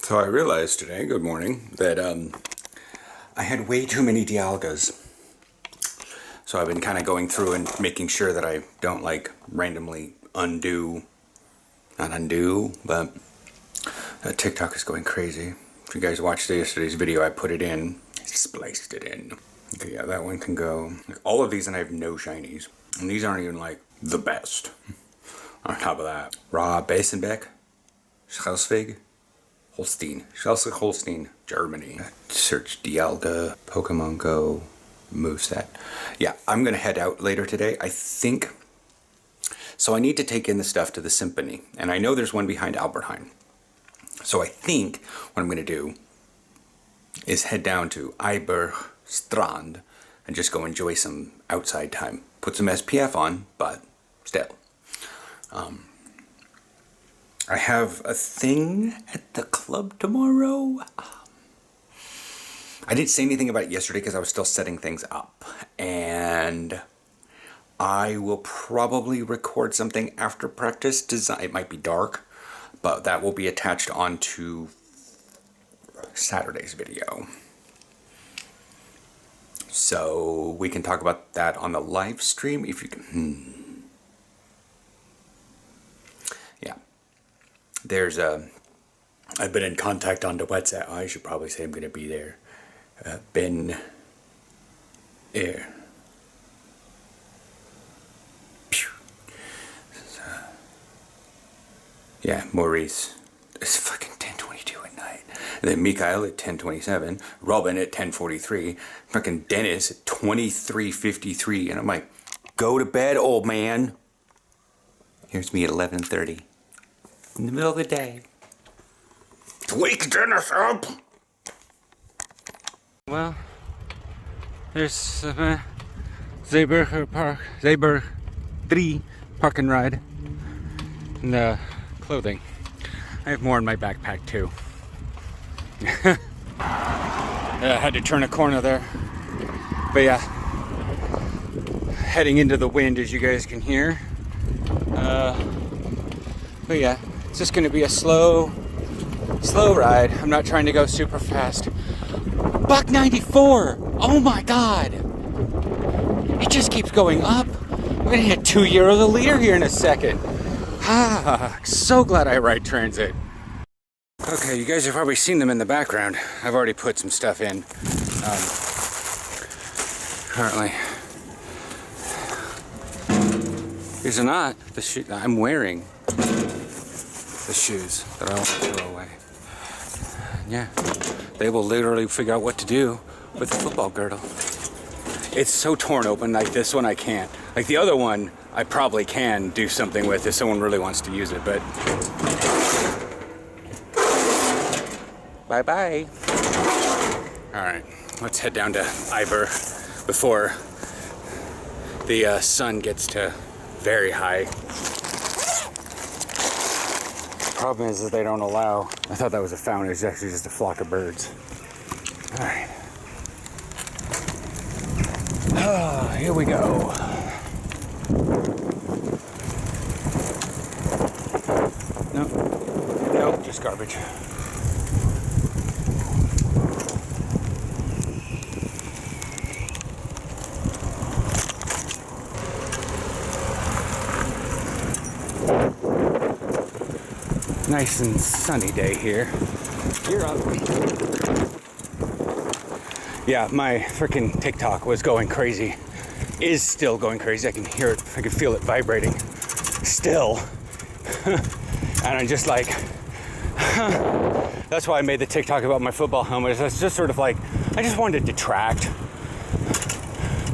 So I realized today, good morning, that I had way too many dialgas. So I've been kind of going through and making sure that I don't like randomly not undo, but TikTok is going crazy. If you guys watched yesterday's video, I put it in, spliced it in. Okay, yeah, that one can go. Like, all of these, and I have no shinies. And these aren't even like the best. On top of that, Raw Basenbeck, Schleswig, Schleswig-Holstein, Germany. Search Dialga, Pokemon Go, moveset. Yeah, I'm gonna head out later today. I think. So I need to take in the stuff to the Symphony, and I know there's one behind Albertheim. So I think what I'm gonna do is head down to Eiberg Strand and just go enjoy some outside time. Put some SPF on, but still. I have a thing at the club tomorrow. I didn't say anything about it yesterday because I was still setting things up. And I will probably record something after practice. It might be dark, but that will be attached onto Saturday's video. So we can talk about that on the live stream if you can. Yeah. There's I've been in contact on the WhatsApp. I should probably say I'm going to be there. Ben Air. Yeah, Maurice. It's fucking 10:22 at night. And then Mikhail at 10:27. Robin at 10:43. Fucking Dennis at 23:53. And I'm like, go to bed, old man. Here's me at 11:30. In the middle of the day. Wake Dennis up! Well, there's Zeeburger Park, Zeeburg 3 park and ride. And clothing. I have more in my backpack too. I had to turn a corner there. But yeah, heading into the wind as you guys can hear. But yeah, it's just gonna be a slow ride. I'm not trying to go super fast. Buck 94! Oh my god! It just keeps going up. I'm gonna hit €2 a liter here in a second. So glad I ride transit. Okay, you guys have probably seen them in the background. I've already put some stuff in. Currently. These are not the shoes I'm wearing. The shoes that I want to throw away. Yeah, they will literally figure out what to do with the football girdle. It's so torn open, like this one I can't. Like the other one, I probably can do something with if someone really wants to use it, but... Bye-bye. Alright, let's head down to Eiberg before the sun gets to very high. Problem is that they don't allow. I thought that was a fountain. It's actually just a flock of birds. All right. Oh, here we go. Nope, just garbage. Nice and sunny day here. You're up. Yeah, my freaking TikTok was going crazy. Is still going crazy. I can hear it. I can feel it vibrating. Still. And I'm just like, that's why I made the TikTok about my football helmet. It's just sort of like, I just wanted to detract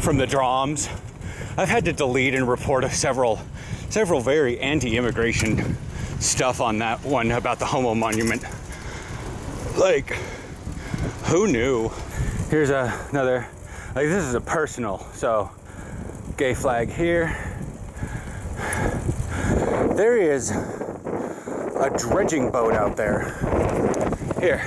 from the drums. I've had to delete and report several very anti-immigration stuff on that one about the Homo Monument. Like, who knew? Here's another, like this is a personal, so gay flag here. There is a dredging boat out there. Here.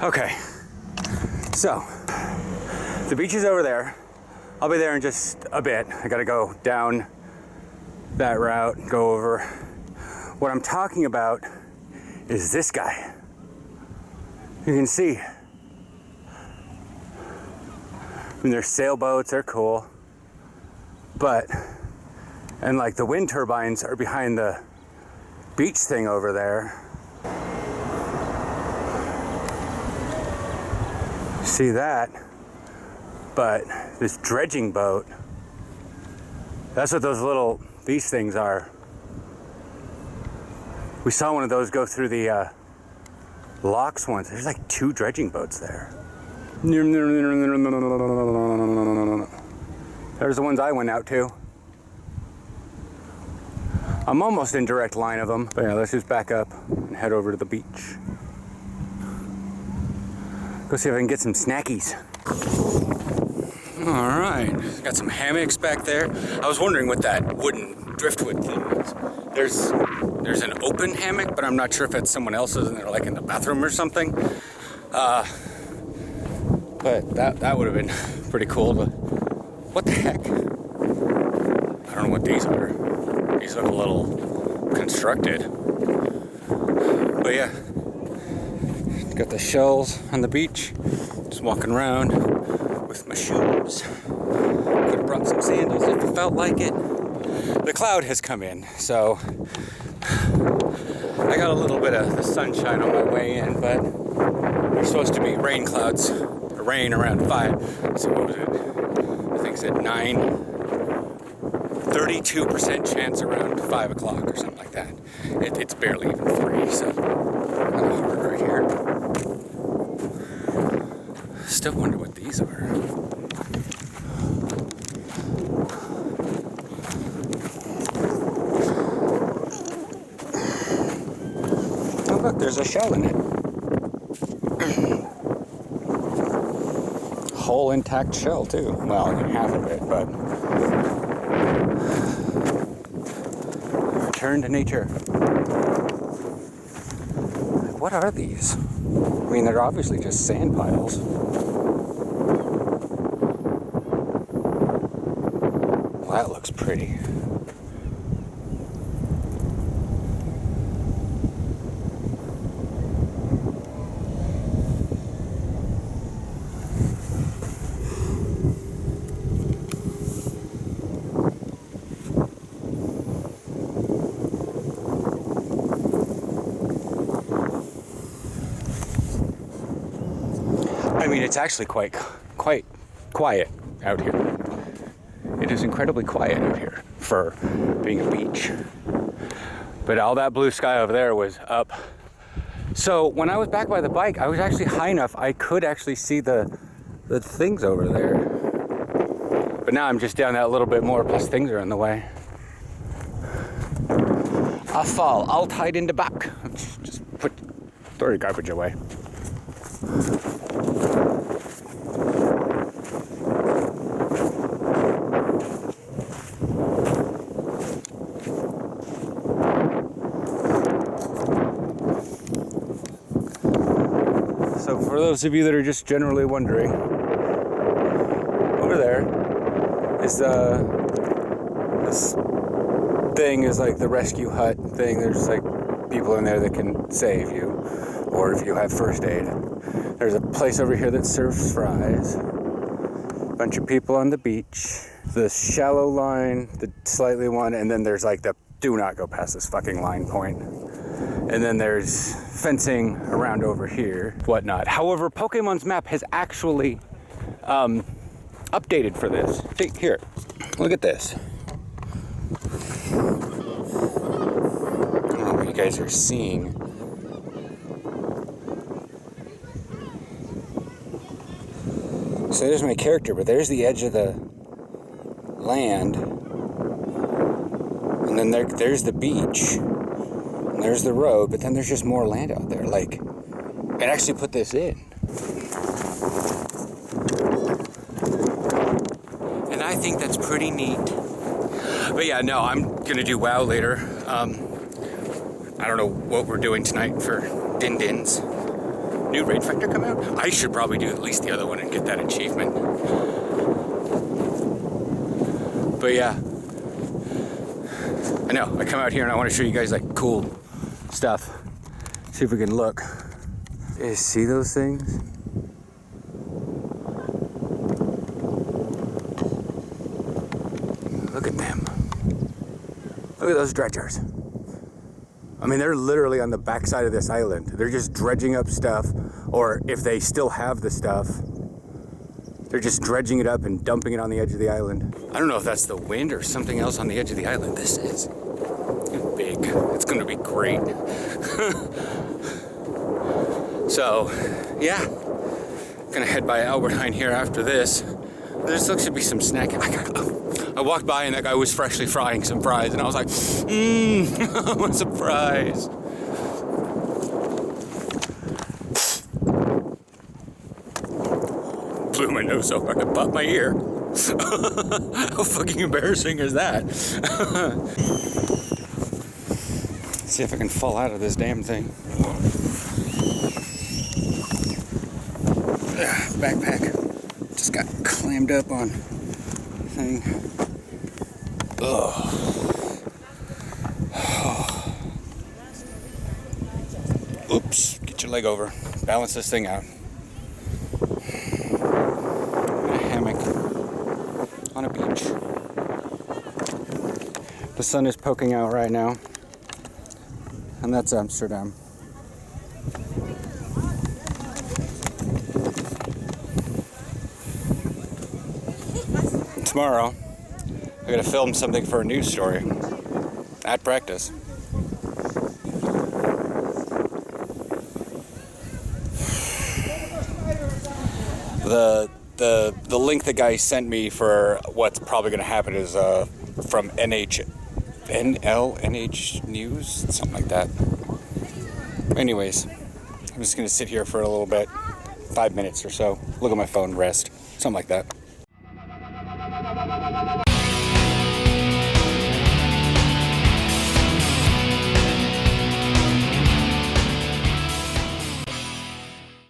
Okay, so the beach is over there. I'll be there in just a bit. I gotta go down that route, go over. What I'm talking about is this guy. You can see. I mean, there's sailboats, they're cool. And like the wind turbines are behind the beach thing over there. See that? But this dredging boat, that's what these things are. We saw one of those go through the locks once. There's like 2 dredging boats there. There's the ones I went out to. I'm almost in direct line of them. But yeah, let's just back up and head over to the beach. Go see if I can get some snackies. All right, got some hammocks back there. I was wondering what that wooden driftwood thing was. There's an open hammock, but I'm not sure if it's someone else's and they're like in the bathroom or something. But that would have been pretty cool. But what the heck? I don't know what these are. These look a little constructed. But yeah, got the shells on the beach. Just walking around with my shoes. Could have brought some sandals if I felt like it. The cloud has come in, so I got a little bit of the sunshine on my way in, but there's supposed to be rain clouds, or rain around 5. So what was it? I think it said 32% chance around 5 o'clock or something like that. It's barely even 3, so kind of hard right here. Still wonder what these are. Oh look, there's a shell in it. Whole intact shell too. Well, half of it, but return to nature. What are these? I mean, they're obviously just sand piles. Well, that looks pretty. I mean, it's actually quite quiet out here. It is incredibly quiet out here for being a beach. But all that blue sky over there was up. So when I was back by the bike, I was actually high enough I could actually see the things over there. But now I'm just down that little bit more, plus things are in the way. I fall all tied in the back. Just throw your garbage away. So for those of you that are just generally wondering, over there is this thing is like the rescue hut thing. There's like people in there that can save you, or if you have first aid. There's a place over here that serves fries. Bunch of people on the beach. The shallow line, the slightly one, and then there's like the do not go past this fucking line point. And then there's fencing around over here, whatnot. However, Pokemon's map has actually updated for this. See, here, look at this. I don't know what you guys are seeing. So there's my character, but there's the edge of the land. And then there's the beach. And there's the road, but then there's just more land out there. Like, it actually put this in. And I think that's pretty neat. But yeah, no, I'm gonna do WoW later. I don't know what we're doing tonight for Din Dins. new raid factor come out? I should probably do at least the other one and get that achievement. But yeah, I know, I come out here and I want to show you guys like cool stuff. See if we can look. See those things? Look at them. Look at those dredgers. I mean, they're literally on the backside of this island. They're just dredging up stuff, or if they still have the stuff, they're just dredging it up and dumping it on the edge of the island. I don't know if that's the wind or something else on the edge of the island. This is big. It's gonna be great. So, yeah. Gonna head by Albertine here after this. There looks to be some snacking. I walked by and that guy was freshly frying some fries, and I was like, what a surprise. Blew my nose so hard I popped my ear. How fucking embarrassing is that? See if I can fall out of this damn thing. Backpack just got clammed up on thing. Ugh. Oops, get your leg over. Balance this thing out. In a hammock on a beach. The sun is poking out right now, and that's Amsterdam. Tomorrow, I gotta film something for a news story at practice. The link the guy sent me for what's probably gonna happen is from NH News, something like that. Anyways, I'm just gonna sit here for a little bit, 5 minutes or so, look at my phone, rest, something like that.